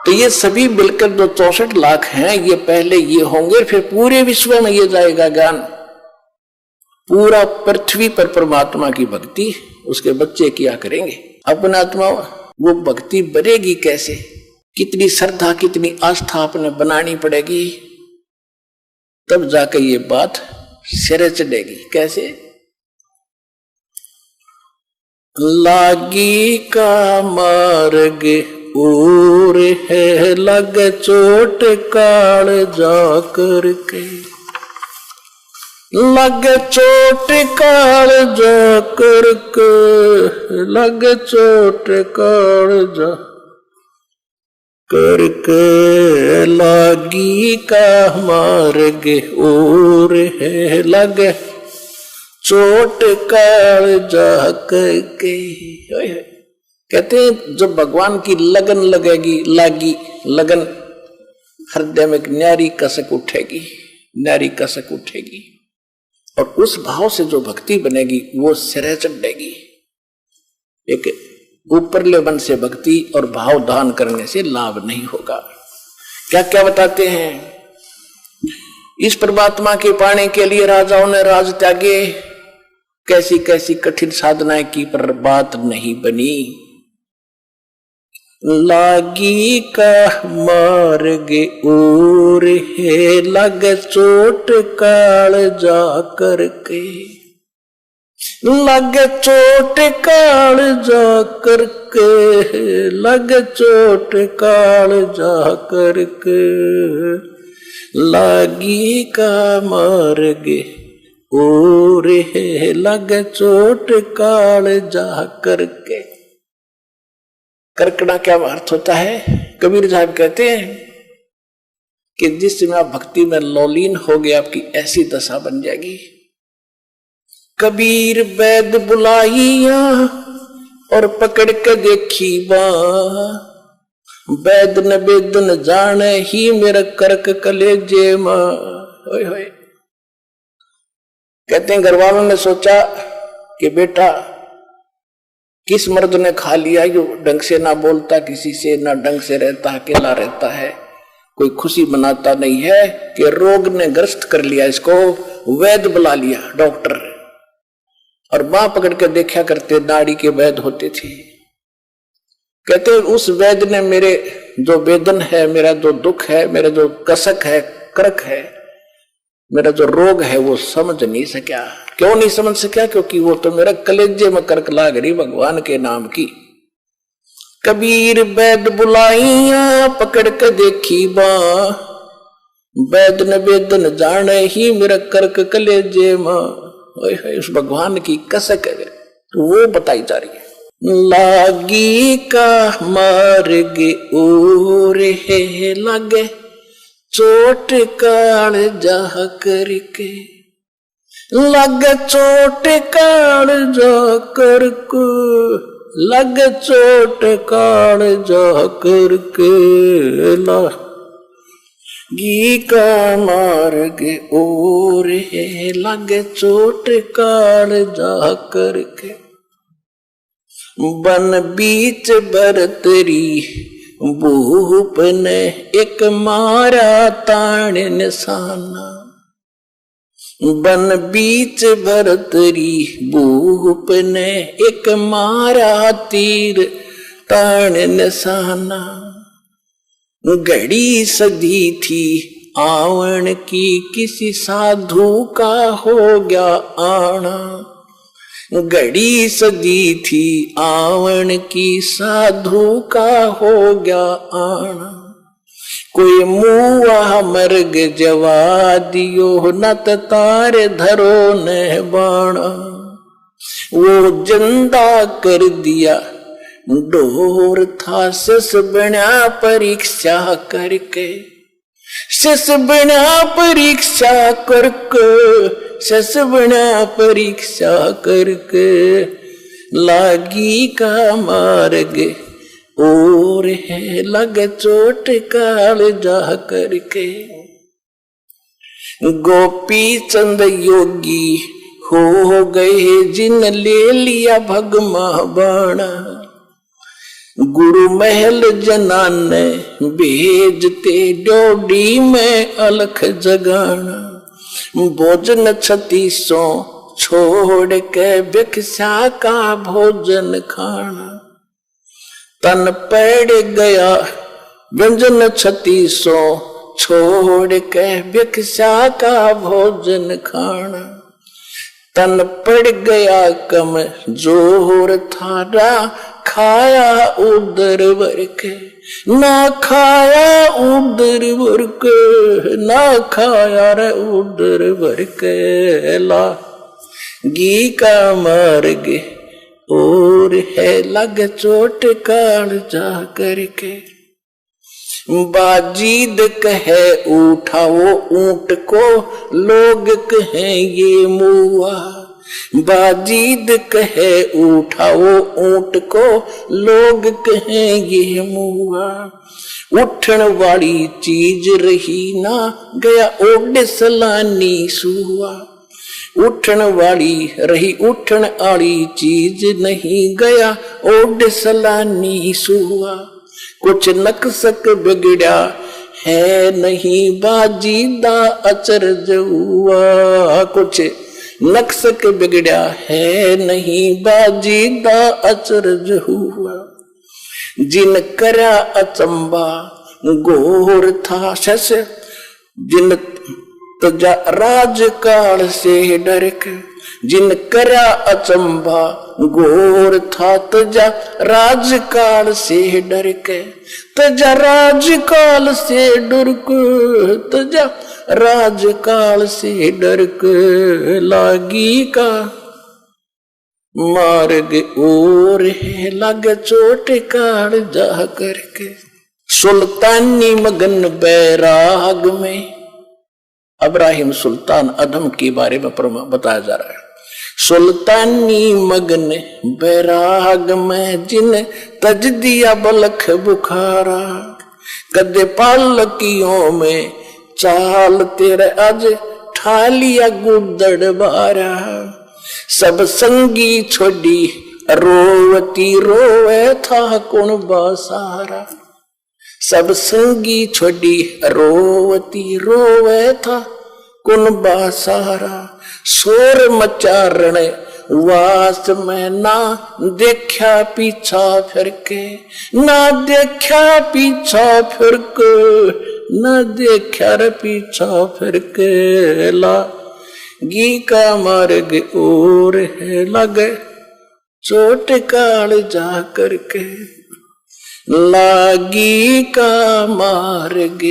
तो ये सभी मिलकर जो 64 लाख हैं, ये पहले ये होंगे, फिर पूरे विश्व में ये जाएगा ज्ञान। पूरा पृथ्वी पर परमात्मा की भक्ति उसके बच्चे किया करेंगे। अपना आत्मा वो भक्ति बढ़ेगी कैसे? कितनी श्रद्धा कितनी आस्था अपने बनानी पड़ेगी, तब जाकर ये बात सिरे चढ़ेगी। कैसे? लागी का मार्ग और है लग चोट काल जाकर के, लग चोट काल जाकर के, लग चोट काल जा करके, लागी का मार्ग और है लग चोट काल जा करके। कहते हैं जब भगवान की लगन लगेगी, लागी लगन, हृदय में एक न्यारी कसक उठेगी, न्यारी कसक उठेगी, और उस भाव से जो भक्ति बनेगी वो सिरे चढ़ेगी। एक ऊपरले मन से भक्ति और भाव दान करने से लाभ नहीं होगा। क्या क्या बताते हैं? इस परमात्मा के पाने के लिए राजाओं ने राज त्यागे, कैसी कैसी कठिन साधनाएं की, पर बात नहीं बनी। लागी का मार्ग और है लग चोट काल जा करके, लग चोट काल जा करके, लग चोट काल जा करके, लागी का मार्ग और है लग चोट काल जा करके। करकड़ा क्या अर्थ होता है? कबीर साहब कहते हैं कि जिस समय आप भक्ति में लौलीन हो गए, आपकी ऐसी दशा बन जाएगी। कबीर वैद बुलाइया और पकड़ के देखी बाँ, वैद न वेद न जाने ही मेरा करक कलेजे माँ। होय होय। कहते हैं घर वालों ने सोचा कि बेटा किस मर्द ने खा लिया, जो ढंग से ना बोलता किसी से, ना ढंग से रहता, अकेला रहता है, कोई खुशी मनाता नहीं है, कि रोग ने ग्रस्त कर लिया इसको। वैद बुला लिया, डॉक्टर, और बाँ पकड़ के देखा करते, नाड़ी के वैद होते थे। कहते उस वैद ने मेरे जो वेदन है, मेरा जो दुख है, मेरा जो कसक है, करक है, मेरा जो रोग है, वो समझ नहीं सका। क्यों नहीं समझ सका? क्योंकि वो तो मेरा कलेजे में करक लाग रही भगवान के नाम की। कबीर वैद बुलाइया पकड़ के देखी बाँ, वैद न वेद न जाने ही मेरा करक कलेजे माँ। उस भगवान की कसक है तो वो बताई जा रही है। लागी का मार्ग और है लगे चोट काल जा करके, लग चोट काल जा करके, लग चोट काल जा करके, लागी का मार्ग और है लग चोट काल जा करके। बन बीच भरतरी भूप ने एक मारा ताण निशाना, बन बीच भरतरी भूप ने एक मारा तीर ताण निशाना। घड़ी सदी थी आवन की किसी साधु का हो गया आना, घड़ी सदी थी आवन की साधु का हो गया आना। कोई मुआ मर्ग जवा दियो न तारे धरो न बाणा, वो जिंदा कर दिया डोर था सस बना परीक्षा करके, सस बना परीक्षा करके, सस बना परीक्षा करके। लागी का मार्ग और है लग चोट काल जा करके। गोपी चंद योगी हो गए जिन ले लिया भगमा बाणा, गुरु महल जनाने भेजते डोडी में अलख जगाना। भोजन 3600 छोड़ के भिक्षा का भोजन खाना। तन पड़ गया व्यंजन 3600 छोड़ के भिक्षा का भोजन खाना। तन पड़ गया कम जोर थारा खाया उदर भर के। ना खाया उदर भर के, ना खाया रे उदर भर के। ला घी का मार्ग और है लग चोट काल जा करके। बाजीद कहे उठाओ ऊंट को, लोग कहें ये मुआ। बाजीद कहे उठाओ ऊंट को, लोग कहें ये मुआ। उठन वाली चीज रही ना, गया ओड सलानी सुआ। उठन वाली रही उठन आली चीज नहीं, गया ओड सलानी सुआ। कुछ नक्सक बिगड़ा है नहीं, बाजीदा अचरज हुआ। कुछ नक्सक बिगड़ा है नहीं, बाजीदा अचरज हुआ। जिन करा अचंबा घोर था शस, जिन तजा राजकाल से डर के। जिन करा अचंबा घोर था तजा राजकाल से डर के। तजा राजकाल से डर के, तजा राजकाल से डर के। लागी का मार्ग और है लग चोट काल जा करके। सुल्तानी मगन बैराग में इब्राहिम सुल्तान अदम के बारे में बताया जा रहा है। सुल्तानी मगन बैराग में जिन तज दिया बलख बुखारा। कदे पालकियों में चाल तेरे आज ठालिया गुदड़ बारा। सब संगी छोड़ी रोवती रोवे था कौन बासारा। सब संगी छोड़ी रोवती रोवे था कौन बासारा। शोर मचारण वास में ना देखा पीछा फिर के। ना देखा पीछा फिर के, ना देखा रे पीछा फिर के। ला घी का मार्ग और है लगे चोट काल जा करके। लागी का मार्ग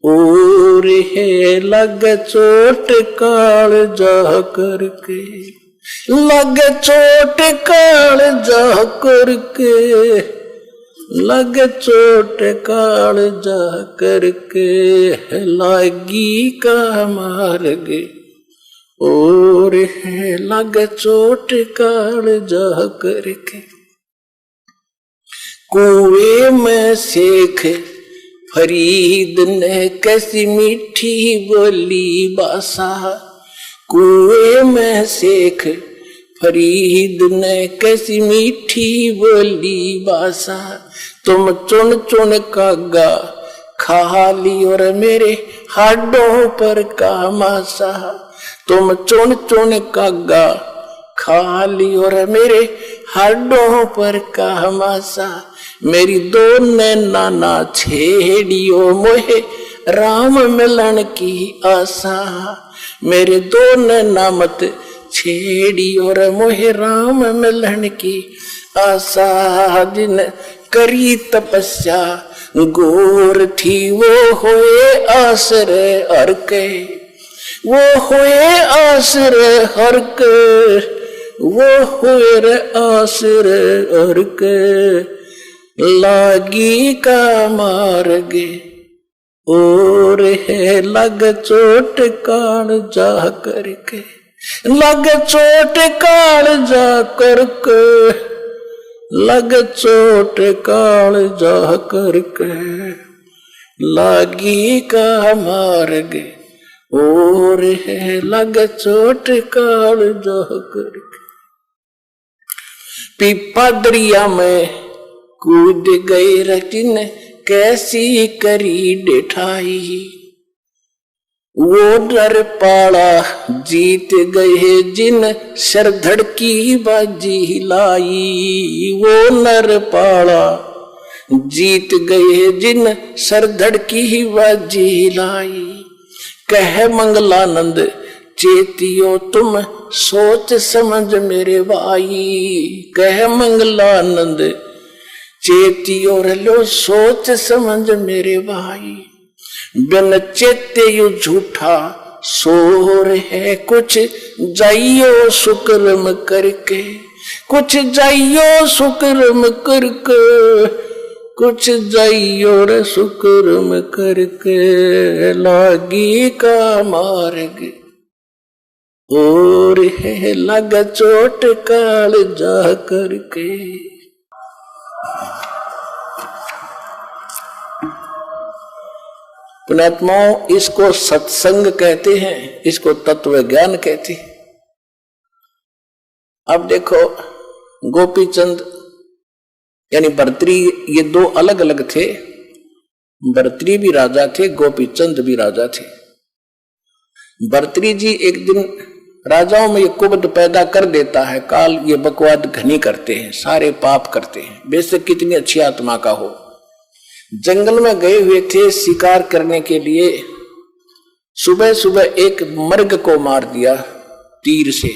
और है लग चोट काल जा करके। लग चोट काल जा करके। लग चोट काल जा करके। लागी का मार्ग और है लग चोट काल जा करके। कुएं में शेख फरीद ने कैसी मीठी बोली बासा। कुएं में शेख फरीद ने कैसी मीठी बोली बासा। तुम चुन चुन कागा खा ली और मेरे हाडों पर का मासा। तुम चुन चुन कागा खा ली और मेरे हाडों पर का मासा। मेरी दो नैना ना छेड़ियो मोहे राम मिलन की आशा। मेरे दो नैना मत छेड़ियो रे मोहे राम मिलन की आशा। जिन करी तपस्या गोर थी वो होए आसरे हर के। वो होए आसरे हर के। वो होए रे आसरे हर के। लागी का मार्ग और है लग चोट काल जा करके। लग चोट काल जा करके। लग चोट काल जा करके। लागी का मार्ग और है लग चोट काल जा करके। पीपा दरिया में कूद गए रटिन कैसी करी डेठाई, वो डर पाला जीत गए जिन सर धड़की बाजी लाई, वो नर पाला जीत गए जिन सर धड़की बाजी लाई। कह मंगलानंद चेतियो तुम सोच समझ मेरे भाई, कह मंगलानंद चेतियो रलो सोच समझ मेरे भाई। बिन चेते यू झूठा सोर है कुछ जाइयो सुकर्म करके, कुछ जाइयो सुकर्म करके, कुछ जाइयो रे सुकर्म करके, लागी का मार्ग और है लग चोट काल जा करके। पुण्यात्माओं, इसको सत्संग कहते हैं, इसको तत्व ज्ञान कहते हैं। अब देखो, गोपीचंद यानी भर्तृ, ये दो अलग अलग थे। भर्तृ भी राजा थे, गोपीचंद भी राजा थे। भर्तृ जी एक दिन राजाओं में ये कुबद पैदा कर देता है, काल ये बकवाद घनी करते हैं, सारे पाप करते हैं, बेशक कितनी अच्छी आत्मा का हो। जंगल में गए हुए थे शिकार करने के लिए, सुबह सुबह एक मर्ग को मार दिया तीर से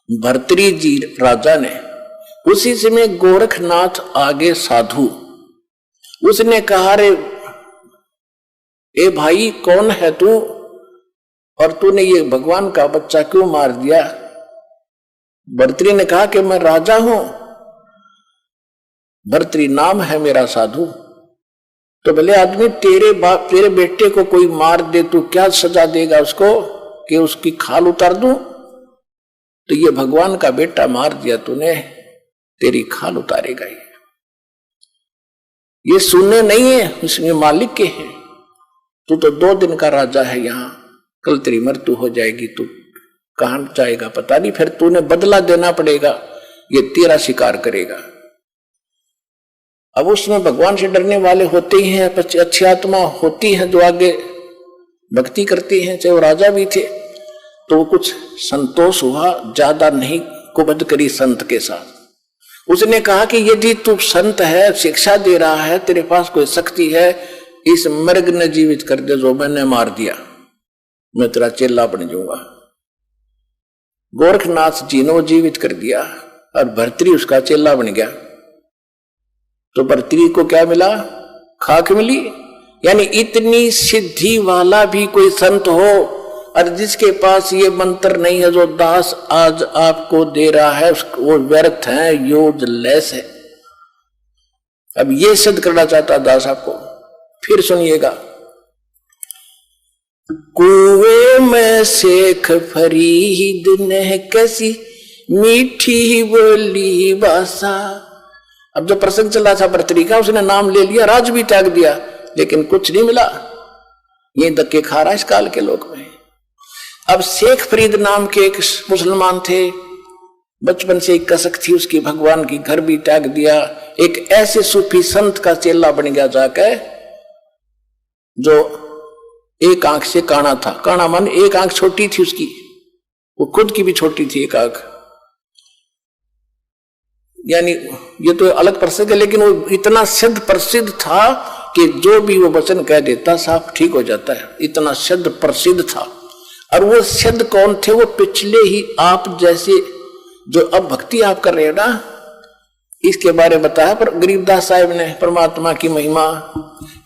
भर्तृ जी राजा ने। उसी समय गोरखनाथ आगे साधु, उसने कहा रे ए भाई कौन है तू, और तूने ये भगवान का बच्चा क्यों मार दिया। भर्तृ ने कहा कि मैं राजा हूं, भर्तृ नाम है मेरा साधु। तो भले आदमी तेरे बेटे को कोई मार दे, तू क्या सजा देगा उसको कि उसकी खाल उतार दूं। तो ये भगवान का बेटा मार दिया तूने, तेरी खाल उतारेगा। ये सुनने नहीं है, इसमें मालिक के हैं। तू तो 2 दिन का राजा है यहाँ, कल तेरी मृत्यु हो जाएगी, तू कहां जाएगा पता नहीं, फिर तूने बदला देना पड़ेगा, ये तेरा शिकार करेगा। अब उसमें भगवान से डरने वाले होते ही हैं, अच्छी आत्मा होती है जो आगे भक्ति करती हैं, चाहे वो राजा भी थे। तो वो कुछ संतोष हुआ, ज्यादा नहीं कुबद करी संत के साथ। उसने कहा कि यदि तू संत है, शिक्षा दे रहा है, तेरे पास कोई शक्ति है, इस मर्ग ने जीवित कर दे जो मैंने मार दिया, मैं तेरा चेला बन जाऊंगा। गोरखनाथ जी ने वो जीवित कर दिया और भर्तृ उसका चेला बन गया। तो भर्तृ को क्या मिला? खाक मिली। यानी इतनी सिद्धि वाला भी कोई संत हो और जिसके पास ये मंत्र नहीं है जो दास आज आपको दे रहा है, वो व्यर्थ है, यूजलेस है। अब ये सिद्ध करना चाहता दास आपको, फिर सुनिएगा। कुएं में शेख फरीद ने कैसी मीठी बोली भाषा। अब जो प्रसंग चला था भर्तृ का, उसने नाम ले लिया, राज भी त्याग दिया, लेकिन कुछ नहीं मिला। ये धक्के खा रहा इस काल के लोक में। अब शेख फरीद नाम के एक मुसलमान थे, बचपन से एक कसक थी उसकी भगवान की, घर भी त्याग दिया। एक ऐसे सूफी संत का चेला बन गया जाकर, जो एक आंख से काना था। काना मान एक आंख छोटी थी उसकी, वो खुद की भी छोटी थी एक आंख। यानी ये तो अलग प्रसंग है, लेकिन वो इतना सिद्ध प्रसिद्ध था कि जो भी वो वचन कह देता साफ ठीक हो जाता है, इतना सिद्ध प्रसिद्ध था। और वो सिद्ध कौन थे? वो पिछले ही आप जैसे जो अब भक्ति आप कर रहे हो ना, इसके बारे में बताया पर गरीबदास साहब ने परमात्मा की महिमा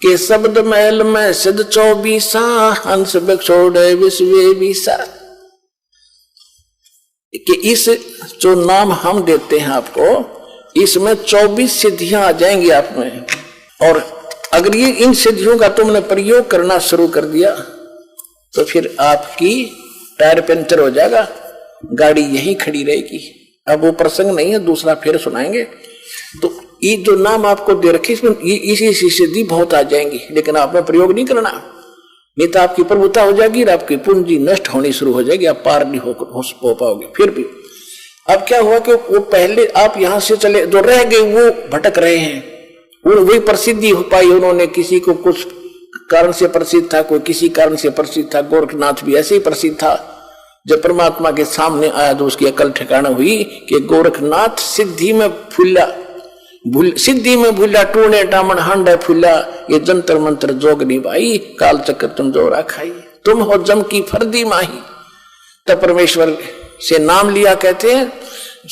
के शब्द महल में सिद्ध 24 हंस बछोड़े विश्वे विसा। कि इस जो नाम हम देते हैं आपको, इसमें 24 सिद्धियां आ जाएंगी आप में। और अगर ये इन सिद्धियों का तुमने प्रयोग करना शुरू कर दिया तो फिर आपकी टायर पंचर हो जाएगा, गाड़ी यहीं खड़ी रहेगी। अब वो प्रसंग नहीं है, दूसरा फिर सुनाएंगे। तो ये जो नाम आपको दे रखे, इसमें इसी सिद्धि बहुत आ जाएंगी, लेकिन आपने प्रयोग नहीं करना, नहीं तो आपकी प्रभुता हो जाएगी और आपकी पूंजी नष्ट होनी शुरू हो जाएगी, आप पार नहीं हो पाओगे। फिर भी अब क्या हुआ कि वो पहले आप यहां से चले, जो रह गए वो भटक रहे हैं, वही प्रसिद्धि हो पाई। उन्होंने किसी को कुछ कारण से प्रसिद्ध था, कोई किसी कारण से प्रसिद्ध था। गोरखनाथ भी ऐसे ही प्रसिद्ध था। जब परमात्मा के सामने आया तो उसकी अकल ठिकाना हुई कि गोरखनाथ सिद्धि में फूला, सिद्धि में भूला, टूणे टामन हांडा फूला, ये जंतर मंत्र जोग निभाई, काल चक्र तुम जोरा खाई, तुम हो जम की फर्दी माही। तब परमेश्वर से नाम लिया, कहते हैं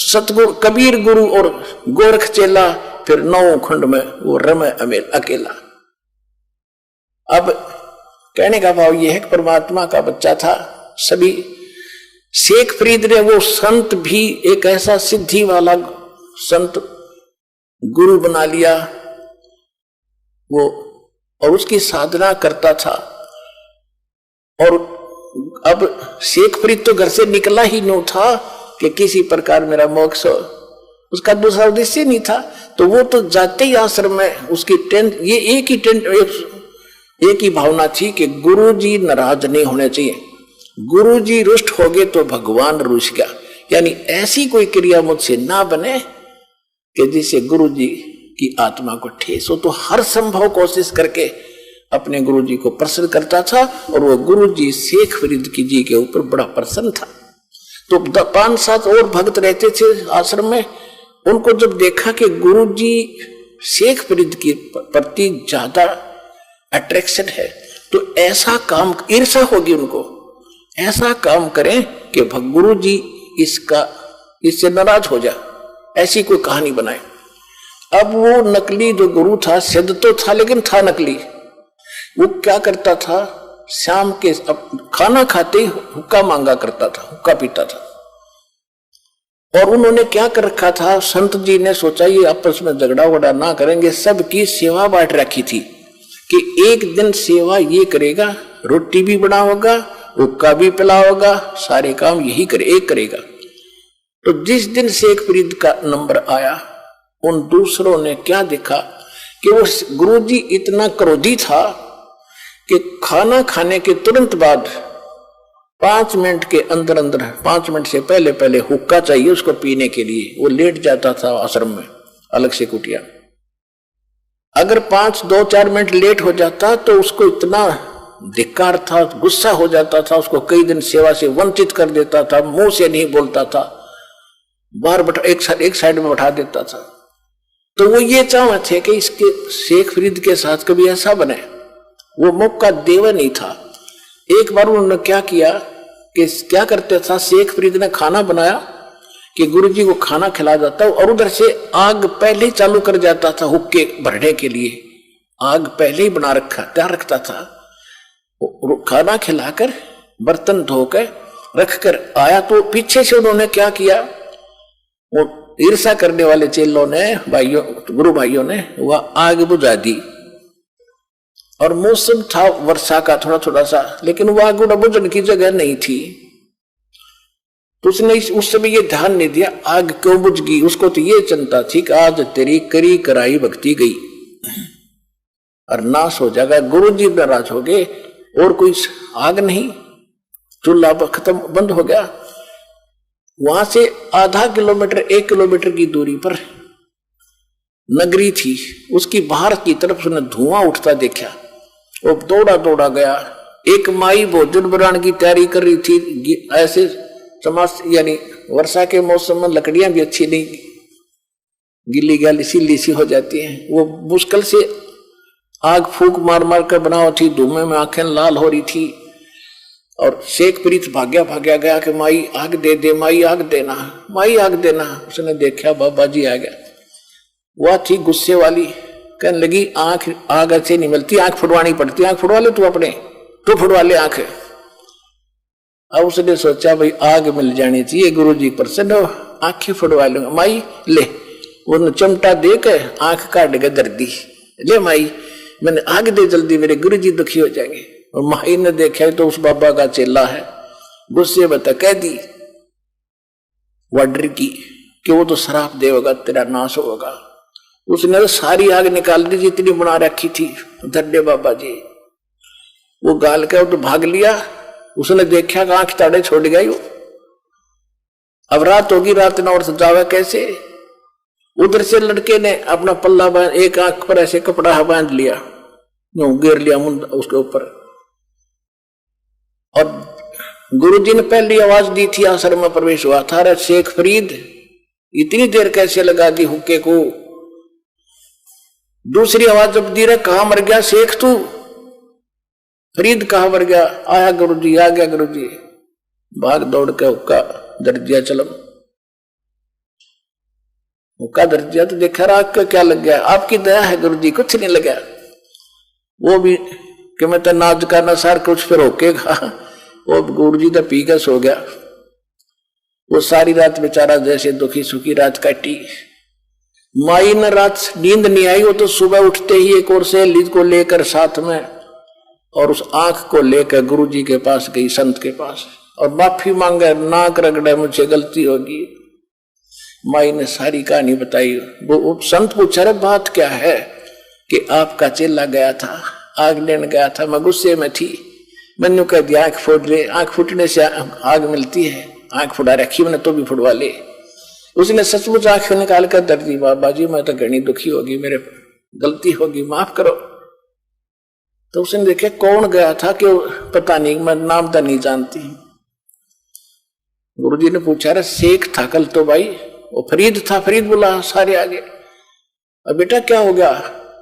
सतगुरु कबीर गुरु और गोरख चेला, फिर 9 खंड में वो रमे अमेल अकेला। अब कहने का भाव यह है कि परमात्मा का बच्चा था। सभी शेख फरीद ने वो संत भी एक ऐसा सिद्धि वाला संत गुरु बना लिया वो, और उसकी साधना करता था। और अब शेख फरीद तो घर से निकला ही नहीं था कि किसी प्रकार मेरा मोक्ष हो, उसका दूसरा उद्देश्य नहीं था। तो वो तो जाते ही आश्रम में उसकी टेंट, ये एक ही भावना थी कि गुरु जी नाराज नहीं होने चाहिए, गुरु जी रुष्ट हो गए तो भगवान रुष्ट गया। यानी ऐसी कोई क्रिया मुझसे ना बने कि जिससे गुरु जी की आत्मा को ठेस हो। तो हर संभव कोशिश करके अपने गुरु जी को प्रसन्न करता था, और वो गुरु जी शेख फरीद की जी के ऊपर बड़ा प्रसन्न था। तो 5-7 और भक्त रहते थे आश्रम में। उनको जब देखा कि गुरु जी शेख फरीद के प्रति ज्यादा अट्रैक्शन है, तो ऐसा काम, ईर्ष्या होगी उनको, ऐसा काम करें कि गुरु जी इससे नाराज हो जाए, ऐसी कोई कहानी बनाए। अब वो नकली जो गुरु था, सिद्ध तो था लेकिन था नकली। वो क्या करता था, शाम के खाना खाते ही हुक्का मांगा करता था, हुक्का पीता था। और उन्होंने क्या कर रखा था, संत जी ने सोचा ये आपस में झगड़ा वगड़ा ना करेंगे, सबकी सेवा बांट रखी थी कि एक दिन सेवा ये करेगा, रोटी भी बनाओगा, हुक्का भी पिलाओगा, सारे काम यही एक करेगा। तो जिस दिन शेख फरीद का नंबर आया, उन दूसरों ने क्या देखा कि वो गुरुजी इतना क्रोधी था कि खाना खाने के तुरंत बाद 5 मिनट के अंदर 5 मिनट से पहले हुक्का चाहिए उसको पीने के लिए। वो लेट जाता था आश्रम में अलग से कुटिया। अगर 2-4 मिनट लेट हो जाता तो उसको इतना धिक्कार था, गुस्सा हो जाता था, उसको कई दिन सेवा से वंचित कर देता था, मुंह से नहीं बोलता था, बाहर एक साइड में बैठा देता था। तो वो ये चाहते थे कि इसके शेख फरीद के साथ कभी ऐसा बने, वो मौका देवा नहीं था। एक बार उन्होंने क्या किया कि क्या करते था, शेख फरीद ने खाना बनाया कि गुरुजी को खाना खिला जाता, और उधर से आग पहले ही चालू कर जाता था हुक्के भरने के लिए। आग पहले ही बना तैयार रखता था। खाना खिलाकर बर्तन धोकर रखकर आया तो पीछे से उन्होंने क्या किया, वो ईर्ष्या करने वाले चेलों ने, गुरु भाइयों ने वह आग बुझा दी। और मौसम था वर्षा का थोड़ा सा, लेकिन वह आग बुझने की जगह नहीं थी। तो उसने उस समय ये ध्यान नहीं दिया आग क्यों बुझ गई। उसको तो ये चिंता थी कि आज तेरी करी कराई भक्ति गई और नाश हो जाएगा, गुरु जी नाराज हो गए, और कोई आग नहीं, चूल्हा खत्म बंद हो गया। वहां से आधा किलोमीटर 1 किलोमीटर की दूरी पर नगरी थी, उसकी बाहर की तरफ उसने धुआं उठता देखा। वो दौड़ा गया। एक माई भोजन बनाने की तैयारी कर रही थी। ऐसे समाज यानी वर्षा के मौसम में लकड़ियां भी अच्छी नहीं, गिल्ली गैली सी हो जाती हैं। वो मुश्किल से आग फूंक मार कर बनाओ थी, धुएं में आंखें लाल हो रही थी। और शेख फरीद भाग्या गया कि माई आग दे दे, माई आग देना, माई आग देना। उसने देखा बाबा जी आ गया। वह थी गुस्से वाली, कहने लगी आग अच्छी नहीं मिलती, आंख फुड़वानी पड़ती, आंख फुड़वा ले तू अपने, तू फुड़वा ले आंख। अब उसने सोचा भाई आग मिल जानी चाहिए, गुरु जी प्रसन्न हो, आंखें फुड़वा लूंगा। माई ले, वो चिमटा दे के आंख काट के दर्दी, ले माई मैंने आग दे जल्दी, मेरे गुरु जी दुखी हो जाएंगे। और माई ने देखा तो उस बाबा का चेला है, गुस्से में कह दी वाडर की कि वो तो शराब देगा, तेरा नाश होगा। उसने तो सारी आग निकाल दी जितनी बना रखी थी, धड्डे बाबा जी। वो गाल के तो भाग लिया। उसने देखा कि आंख ताड़े छोड़ गई, अब रात होगी, रात न और सजावे कैसे। उधर से लड़के ने अपना पल्ला बांध, एक आंख पर ऐसे कपड़ा बांध लिया, घेर लिया मुंड उसके ऊपर। और गुरुजी ने पहली आवाज दी थी, आश्रम में प्रवेश हुआ था, अरे शेख फरीद इतनी देर कैसे लगा दी हुक्के को। दूसरी आवाज जब दी रहे, कहां मर गया शेख तू, फरीद कहां मर गया। आया गुरुजी, आ गया गुरुजी, भाग दौड़ के हुक्का दर दिया चलम। हुक्का दर दिया तो देखा राग का क्या लग गया, आपकी दया है गुरुजी, कुछ नहीं लगा। वो भी कि मैं तो नाज का नसार कुछ फिर होकेगा, वो गुरुजी तो पी के सो गया। वो सारी रात बेचारा जैसे दुखी सुखी रात काटी। माई ने रात नींद नहीं आई, वो तो सुबह उठते ही एक और सहेली को लेकर साथ में और उस आंख को लेकर गुरुजी के पास गई, संत के पास, और माफी मांगे, नाक रगड़े, मुझे गलती होगी। माई ने सारी कहानी बताई। वो संत पूछा, रे बात क्या है? कि आपका चेला गया था, आग लेने गया था, मैं गुस्से में थी, मैंने कह दिया आंख फोड़ ले, आंख फूटने से आग मिलती है, आंख फुड़ा रखी मैंने तो भी फुड़वा ले। उसने सचमुच आंख निकाल कर दर दी, बाबा जी मैं तो घनी दुखी होगी, मेरे गलती होगी, माफ करो। तो उसने देखे कौन गया था, कि पता नहीं, मैं नाम तो नहीं जानती। गुरुजी ने पूछा, रे शेख था कल तो भाई, वो फरीद था, फरीद बोला सारे आगे। अब बेटा क्या हो गया,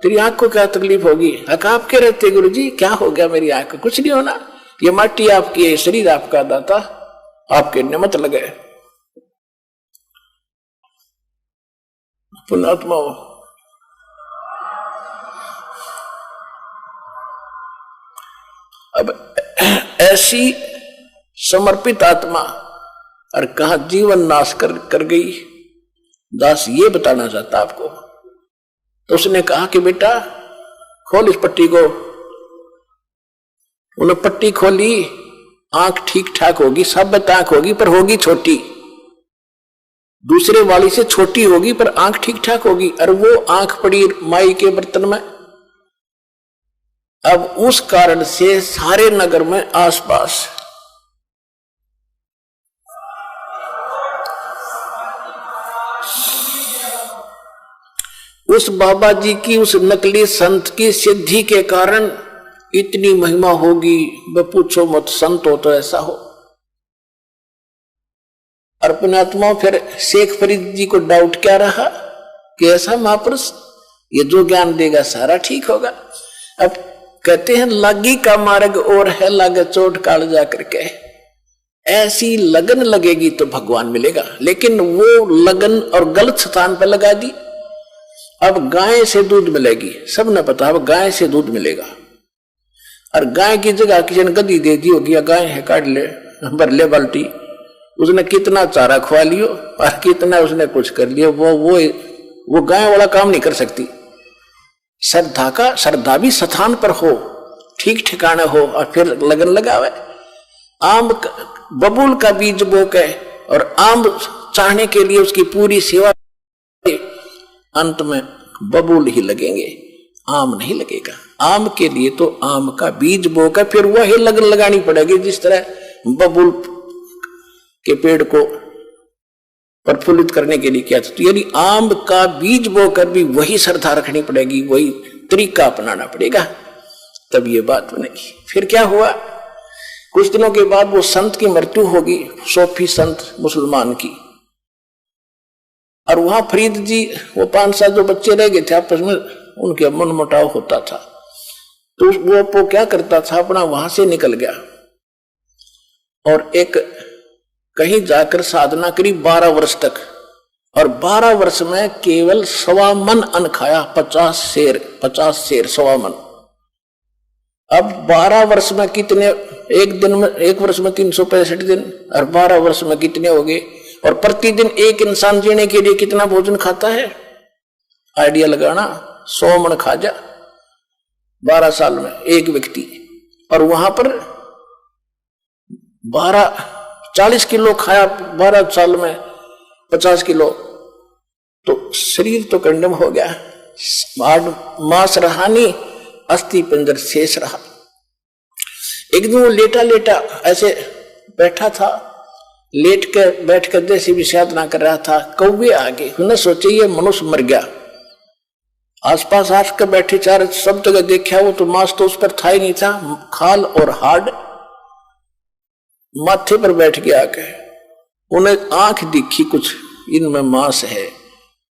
तेरी आंख को क्या तकलीफ होगी? आप के रहते गुरुजी, क्या हो गया मेरी आंख को? कुछ नहीं होना, ये माटी आपकी है, शरीर आपका दाता, आपके निमत लगे। पुण्यात्मा अब ऐसी समर्पित आत्मा और कहा जीवन नाश कर गई। दास ये बताना चाहता आपको। तो उसने कहा कि बेटा खोल इस पट्टी को। उन्होंने पट्टी खोली, आंख ठीक ठाक होगी, साबित आंख होगी, पर होगी छोटी, दूसरे वाली से छोटी होगी, पर आंख ठीक ठाक होगी। और वो आंख पड़ी माई के बर्तन में। अब उस कारण से सारे नगर में आसपास उस बाबा जी की, उस नकली संत की सिद्धि के कारण इतनी महिमा होगी, वे पूछो मत, संत हो तो ऐसा हो। और पुण्यात्मा फिर शेख फरीद जी को डाउट क्या रहा कि ऐसा महापुरुष ये जो ज्ञान देगा सारा ठीक होगा। अब कहते हैं लागी का मार्ग और है, लागे चोट काल जा करके। ऐसी लगन लगेगी तो भगवान मिलेगा, लेकिन वो लगन और गलत स्थान पर लगा दी। अब गाय से दूध मिलेगी, सबने पता, अब गाय से दूध मिलेगा। और गाय की जगह किसी ने गद्दी दे दी होगी, गाय है काट ले, भर ले बाल्टी, उसने कितना चारा खुआ लियो और कितना उसने कुछ कर लिया, वो गाय वाला काम नहीं कर सकती। श्रद्धा भी स्थान पर हो, ठीक ठिकाना हो, और फिर लगन लगावे। आम बबूल का बीज बोके और आम चाहने के लिए उसकी पूरी सेवा, अंत में बबूल ही लगेंगे, आम नहीं लगेगा। आम के लिए तो आम का बीज बोकर फिर वही लगन लगानी पड़ेगी, जिस तरह बबूल के पेड़ को प्रफुल्लित करने के लिए किया था। तो यदि आम का बीज बोकर भी वही श्रद्धा रखनी पड़ेगी, वही तरीका अपनाना पड़ेगा, तब ये बात बनेगी। फिर क्या हुआ, कुछ दिनों के बाद वो संत की मृत्यु होगी, सूफी संत मुसलमान की। और वहां फरीद जी, वो 5-7 जो बच्चे रह गए थे आपस में, उनके मन मुटाव होता था। तो वो क्या करता था, अपना वहां से निकल गया और एक कहीं जाकर साधना करी 12 वर्ष तक। और 12 वर्ष में केवल 1.25 मन अन्न खाया, 50 शेर 1.25 मन। अब 12 वर्ष में कितने, एक वर्ष में 365 दिन, और 12 वर्ष में कितने हो गए? और प्रतिदिन एक इंसान जीने के लिए कितना भोजन खाता है? आइडिया लगाना, 100 मन खा जा 12 साल में एक व्यक्ति। और वहां पर 40 किलो खाया 12 साल में, 50 किलो, तो शरीर तो कंडम हो गया। मांस रहा नहीं, अस्थि पंजर शेष रहा। एक दिन वो लेटा लेटा ऐसे बैठा था, लेट कर बैठ कर जैसी भी साधना कर रहा था, कौवे आ गए। उन्हें सोचे ये मनुष्य मर गया। आसपास आकर बैठे चार सब जगह देखा, वो तो मांस तो उस पर था ही नहीं था, खाल और हाड माथे पर बैठ गया आके। उन्हें आंख दिखी कुछ इनमें मांस है,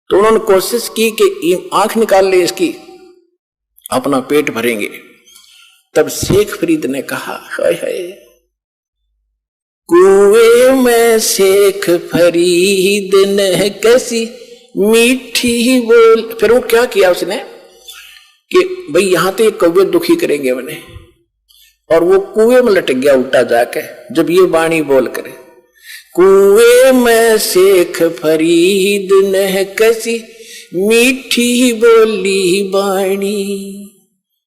तो उन्होंने कोशिश की कि आंख निकाल ले इसकी, अपना पेट भरेंगे। तब शेख फरीद ने कहा, हाय हाय, कुएं में शेख फरीद ने कैसी मीठी बोल। फिर वो क्या किया उसने कि भाई यहां तो ये कौवे दुखी करेंगे मैंने, और वो कुएं में लटक गया उल्टा जाके। जब ये वाणी बोल करे, कुएं में शेख फरीद ने कैसी मीठी बोली बाणी,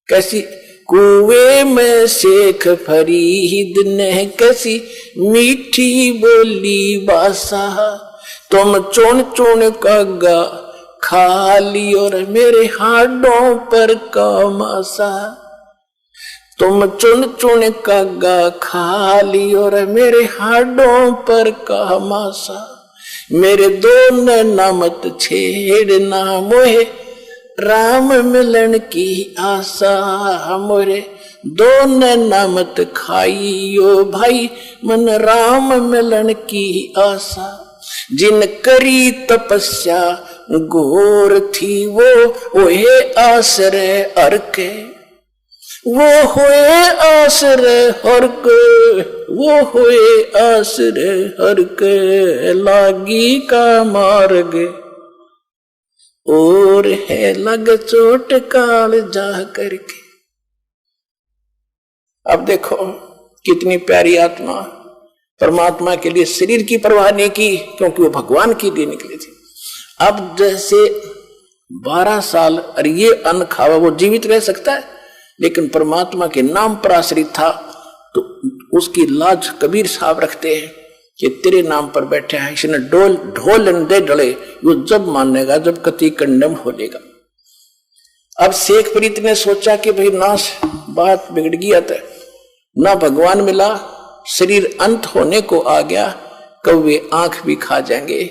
कैसी कुएं में शेख फरीद ने कैसी मीठी बोली बासा, तुम चुन चुन कागा खा ली और मेरे हाडों पर का मासा, तुम चुन चुन कागा खा ली और मेरे हाडों पर का मासा, मेरे दो नैना मत छेड़ना मोहे राम मिलन की आशा, मोरे दो नैना मत खाइयो भाई मन राम मिलन की आशा, जिन करी तपस्या घोर थी वो ओहे आश्रय हर के, वो होए आश्रय हर के, वो होए आश्रय हर के, लागी का मार्ग और है लग चोट काल जा करके। अब देखो कितनी प्यारी आत्मा, परमात्मा के लिए शरीर की परवाह नहीं की, क्योंकि वो भगवान के लिए निकले थे। अब जैसे 12 साल और ये अन्न खावा, वो जीवित रह सकता है, लेकिन परमात्मा के नाम पर आश्रित था, तो उसकी लाज कबीर साहब रखते हैं कि तेरे नाम पर बैठे हैं, इसने ढोल दे डले, वो जब मानेगा जब कति कंडम हो लेगा। अब शेख फरीद ने सोचा कि भाई नाश बात बिगड़ गया था, ना भगवान मिला, शरीर अंत होने को आ गया, कौवे आंख भी खा जाएंगे,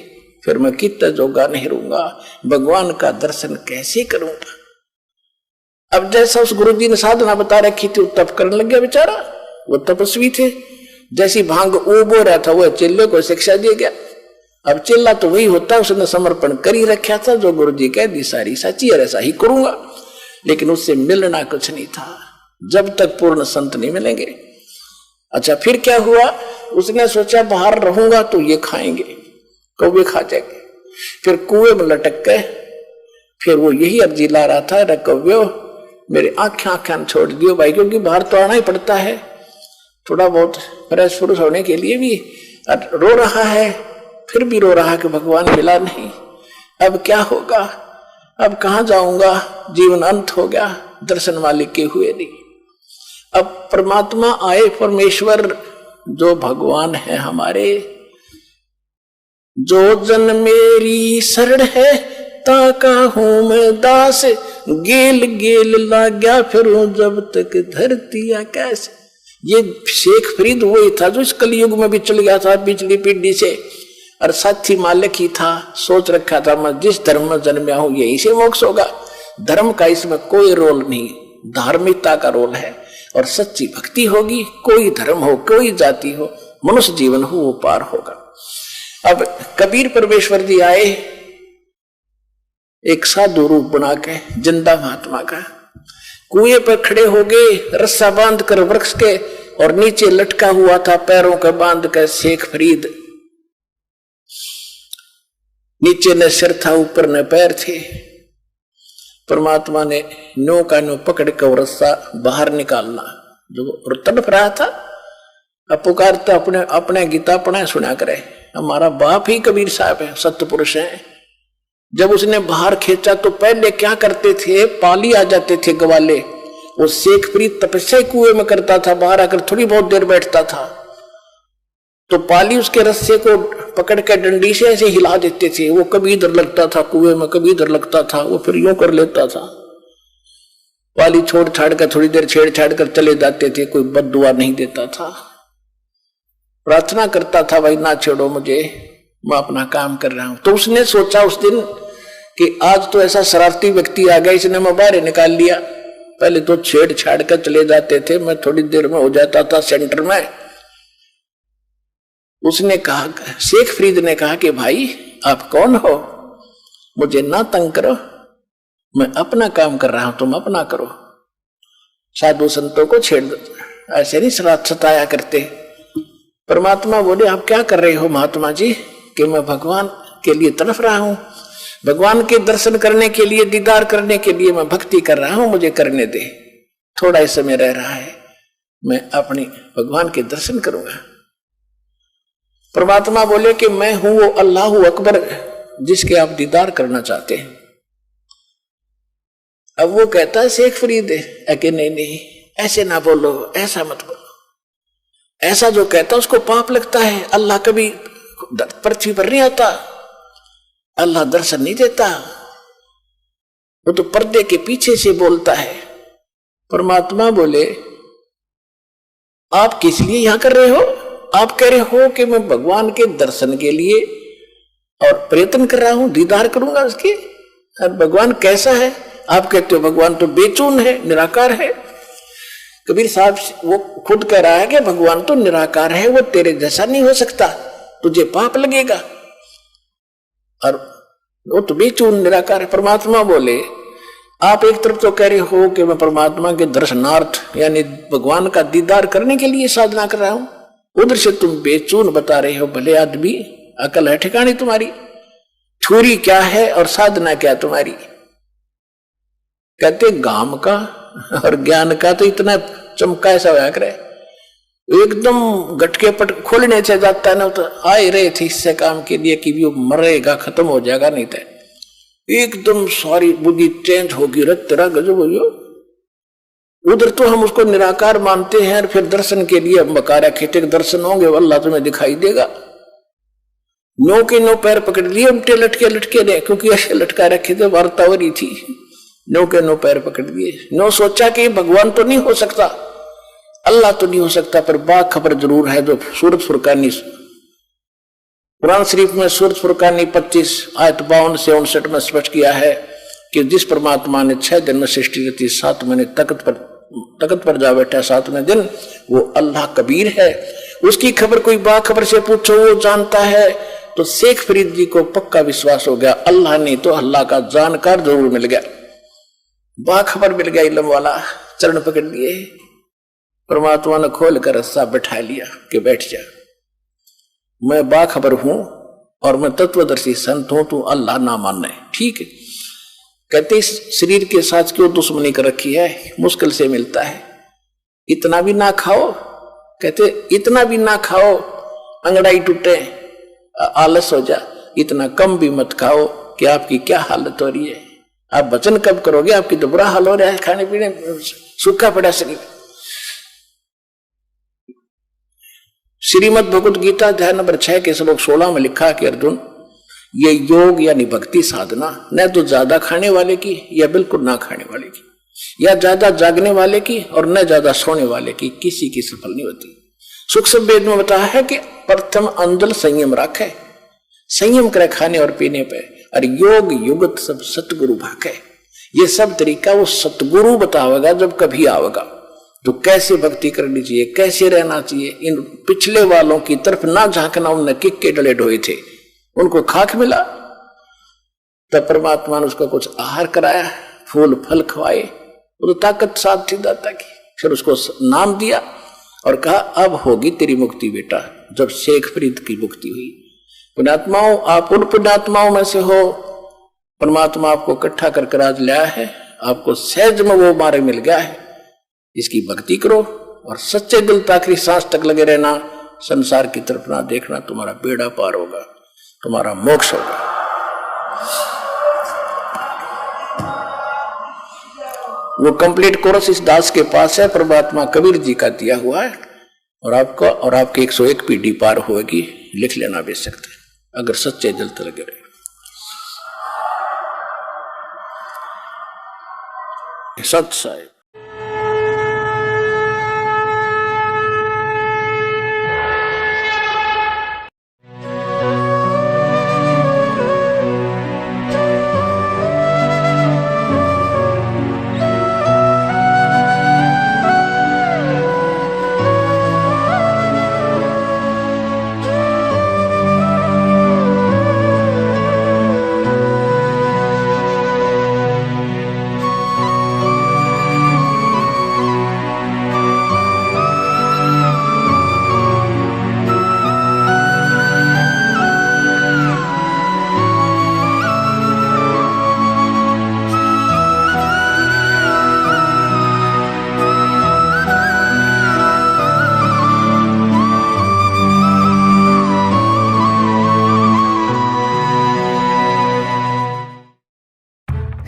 फिर मैं कितना जोगा नहीं रहूंगा, भगवान का दर्शन कैसे करूंगा। अब जैसा उस गुरुजी ने साधना बता रखी थी, तप करने लग गया बेचारा, वो तपस्वी थे। जैसी भांग उबो रहा था वो चेले को शिक्षा दिया गया। अब चेला तो वही होता है, उसने समर्पण कर ही रखा था, जो गुरुजी कह दी सारी सच्ची और ऐसा ही करूंगा, लेकिन उससे मिलना कुछ नहीं था जब तक पूर्ण संत नहीं मिलेंगे। अच्छा फिर क्या हुआ, उसने सोचा बाहर रहूंगा तो ये खाएंगे, कौवे खा जाएंगे। फिर कुएं में लटक गए, फिर वो यही अर्जी ला रहा था, रे कौवे मेरे आंखें छोड़ दियो भाई, क्योंकि बाहर तो आना ही पड़ता है थोड़ा बहुत फ्रेश फ्रूश होने के लिए भी। रो रहा है, फिर भी रो रहा कि भगवान मिला नहीं, अब क्या होगा, अब कहां जाऊंगा, जीवन अंत हो गया, दर्शन मालिक के हुए नहीं। अब परमात्मा आए, परमेश्वर जो भगवान है हमारे, जो जन मेरी शरण है ताका हूं मैं दास, गेल गेल लाग गया फिर जब तक धरती आकाश। ये शेख फरीद वही था जो इस कलयुग में भी चल गया था पिछली पीढ़ी से, और साथी मालिक ही था, सोच रखा था मैं जिस धर्म में जन्मा हूं यहीं से मोक्ष होगा। धर्म का इसमें कोई रोल नहीं, धार्मिकता का रोल है, और सच्ची भक्ति होगी, कोई धर्म हो कोई जाति हो, मनुष्य जीवन हो वो पार होगा। अब कबीर परमेश्वर जी आए एक साधु रूप बना के, जिंदा महात्मा का, कुएं पर खड़े हो गए, रस्सा बांध कर वृक्ष के, और नीचे लटका हुआ था पैरों का बांध कर शेख फरीद। नीचे न सिर था, ऊपर न पैर थे। परमात्मा ने नो का नो पकड़ कर रस्सा बाहर निकालना, जो तड़प रहा था। अब पुकारता अपने अपने गीता पढ़ा सुना करे, हमारा बाप ही कबीर साहब है, सत्पुरुष है। जब उसने बाहर खींचा तो पहले क्या करते थे, पाली आ जाते थे गवाले, वो शेख फरीद तपस्या कुएं में करता था, बाहर आकर थोड़ी बहुत देर बैठता था, तो पाली उसके रस्से को पकड़ कर डंडी से ऐसे हिला देते थे। वो कभी इधर लगता था कुएं में, कभी इधर लगता था, वो फिर यूं कर लेता था। पाली छोड़ छाड़ कर थोड़ी देर छेड़ छाड़ कर चले जाते थे, कोई बद्दुआ नहीं देता था। प्रार्थना करता था भाई ना छेड़ो मुझे, मैं अपना काम कर रहा हूं। तो उसने सोचा उस दिन कि आज तो ऐसा शरारती व्यक्ति आ गया, इसने मैं बाहर निकाल लिया। पहले तो छेड़छाड़ कर चले जाते थे, मैं थोड़ी देर में हो जाता था सेंटर में। उसने कहा, शेख फरीद ने कहा कि भाई आप कौन हो, मुझे ना तंग करो, मैं अपना काम कर रहा हूं, तुम अपना करो। साधु संतों को छेड़ दो, ऐसे नहीं सताया करते। परमात्मा बोले आप क्या कर रहे हो महात्मा जी? कि मैं भगवान के लिए तड़फ रहा हूं, भगवान के दर्शन करने के लिए, दीदार करने के लिए मैं भक्ति कर रहा हूं, मुझे करने दे, थोड़ा ही समय रह रहा है, मैं अपनी भगवान के दर्शन करूंगा। परमात्मा बोले कि मैं हूं वो अल्लाह अकबर जिसके आप दीदार करना चाहते हैं। अब वो कहता है शेख फरीद है कि नहीं ऐसे ना बोलो, ऐसा मत बोलो। ऐसा जो कहता उसको पाप लगता है। अल्लाह कभी पृथ्वी पर नहीं आता, अल्लाह दर्शन नहीं देता, वो तो पर्दे के पीछे से बोलता है। परमात्मा बोले आप किस लिए यहां कर रहे हो? आप कह रहे हो कि मैं भगवान के दर्शन के लिए और प्रयत्न कर रहा हूं, दीदार करूंगा उसके। और भगवान कैसा है? आप कहते हो भगवान तो बेचून है, निराकार है। कबीर साहब वो खुद कह रहा है कि भगवान तो निराकार है, वो तेरे जैसा नहीं हो सकता, तुझे पाप लगेगा, और वो तो बेचून निराकार है। परमात्मा बोले आप एक तरफ तो कह रहे हो कि मैं परमात्मा के दर्शनार्थ यानी भगवान का दीदार करने के लिए साधना कर रहा हूं, उधर से तुम बेचून बता रहे हो। भले आदमी, अकल है ठिकानी तुम्हारी? छुरी क्या है और साधना क्या तुम्हारी? कहते गाम का और ज्ञान का तो इतना चमका ऐसा होया करे, एकदम गटके पट खोलने से जाता है ना, तो आए रहे थे इससे काम के लिए कि वो मरेगा, खत्म हो जाएगा, नहीं तो एकदम सारी बुद्धि चेंज होगी, रत तेरा गजब हो गया। उधर तो हम उसको निराकार मानते हैं और फिर दर्शन के लिए बकारा खेते के दर्शन होंगे, अल्लाह तुम्हें दिखाई देगा। नो के नो पैर पकड़ लिए, उल्टे लटके लटके ने, क्योंकि ऐसे लटका रखे थे, वार्ता हो रही थी। नो के नो पैर पकड़ लिए, नो सोचा कि भगवान तो नहीं हो सकता, अल्लाह तो नहीं हो सकता, पर बात खबर जरूर है जो सूरत फुरकानी, कुरान शरीफ में सूरत फुरकानी 25 आयत 52 से 59 में स्पष्ट किया है कि जिस परमात्मा ने 6 दिन में सृष्टि रची, 7 महीने तकत पर जा बैठा 7वें दिन, वो अल्लाह कबीर है। उसकी खबर कोई बाखबर से पूछो, वो जानता है। तो शेख फरीद जी को पक्का विश्वास हो गया, अल्लाह नहीं तो अल्लाह का जानकार जरूर मिल गया, बाखबर मिल गया, इल्म वाला। चरण पकड़ लिए, परमात्मा ने खोल कर रस्सा बैठा लिया कि बैठ जा, मैं बाखबर हूं और मैं तत्वदर्शी संत हूं, तू अल्लाह ना मानना है, ठीक है। कहते इस शरीर के साथ क्यों दुश्मनी कर रखी है, मुश्किल से मिलता है, इतना भी ना खाओ। कहते इतना भी ना खाओ अंगड़ाई टूटे, आलस हो जा, इतना कम भी मत खाओ कि आपकी क्या हालत हो रही है। आप वचन कब करोगे, आपकी तो बुरा हाल हो रहा है, खाने पीने सूखा पड़ा शरीर। श्रीमद् भगवत गीता अध्याय नंबर 6 के श्लोक 16 में लिखा कि अर्जुन, ये योग यानी भक्ति साधना न तो ज्यादा खाने वाले की या बिल्कुल ना खाने वाले की, या ज्यादा जागने वाले की और न ज्यादा सोने वाले की, किसी की सफल नहीं होती। सूक्ष्म वेद में बताया है कि प्रथम अंदल संयम रखे, संयम करे खाने और पीने पे, और योग युगत सब सतगुरु भाके। ये सब तरीका वो सतगुरु बतावेगा जब कभी आवेगा। तो कैसे भक्ति करनी चाहिए, कैसे रहना चाहिए, इन पिछले वालों की तरफ ना झांकना। उनने किक के डले ढोए थे, उनको खाक मिला, तब परमात्मा ने उसका कुछ आहार कराया, फूल फल खवाए, वो तो ताकत साथ थी दाता की। फिर उसको नाम दिया और कहा अब होगी तेरी मुक्ति बेटा। जब शेख फरीद की मुक्ति हुई, पुण्यात्माओं आप उन पुण्यात्माओं में से हो, परमात्मा आपको इकट्ठा कर आज लाया है, आपको सहज में वो मार्ग मिल गया है। इसकी भक्ति करो और सच्चे दिल आखिरी सांस तक लगे रहना, संसार की तरफ ना देखना, तुम्हारा बेड़ा पार होगा, तुम्हारा मोक्ष होगा। वो कंप्लीट कोर्स इस दास के पास है, परमात्मा कबीर जी का दिया हुआ है, और आपका और आपके 101 पीढ़ी पार होगी, लिख लेना बेच सकते हैं अगर सच्चे दिल तक लगे रहे। सत साहिब।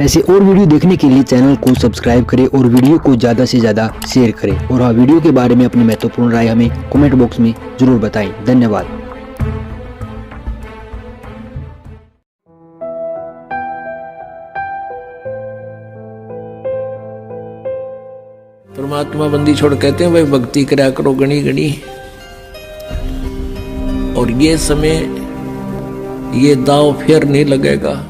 ऐसे और वीडियो देखने के लिए चैनल को सब्सक्राइब करें और वीडियो को ज़्यादा से ज़्यादा शेयर करें। और हाँ, वीडियो के बारे में अपनी महत्वपूर्ण राय हमें कमेंट बॉक्स में ज़रूर बताएं। धन्यवाद। परमात्मा बंदी छोड़ कहते हैं भाई भक्ति करा करो गणी गणी। और ये समय ये दाव फिर नहीं लगेगा।